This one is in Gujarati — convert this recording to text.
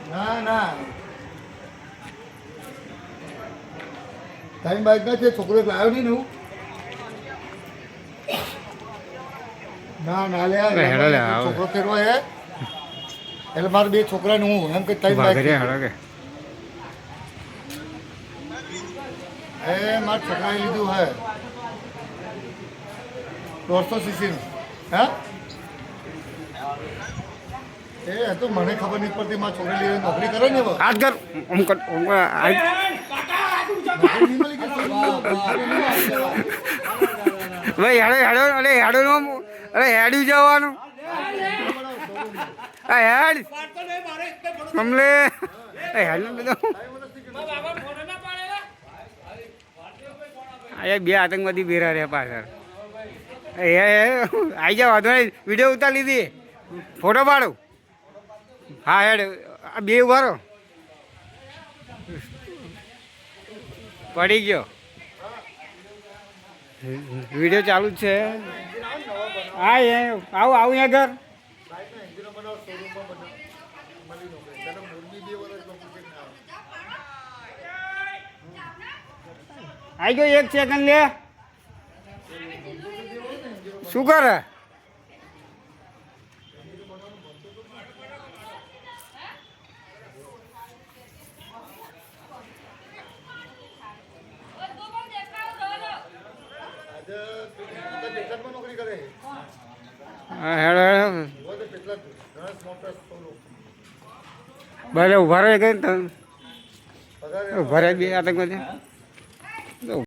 ના ના તારી બાઈક ના છે છોકરો લાવ્યો નહીં ને હું ના ના લે છોકરો ફેરવા હે એટલે મારે બે છોકરા ને હું એમ કે તારી બાઈક એ મારે છોકરાએ લીધું હે 150 સીસી હા એ તો મને ખબર નહીં પડતી મારા છોકરી લઈને નોકરી કરે ને આજ કર ભાઈ હેડો હેડો અરે હેડો નો અરે હેડ્યું જવાનું આ હેડ કમલે હેડ અહીંયા બે આતંકવાદી ભેરા રહ્યા પાછળ આવી જાવ વાંધો નહીં વિડીયો ઉતાર લીધી ફોટો પાડો હા હેડ બે ઉભારો પડી ગયો વિડીયો ચાલુ જ છે હા આવું આવું અહીંયા ઘર આવી ગયો 1 સેકન્ડ લે શું કરે હેડો ભલે ઉભા રહે કઈ ઉભા રહે બે આતંકવાદી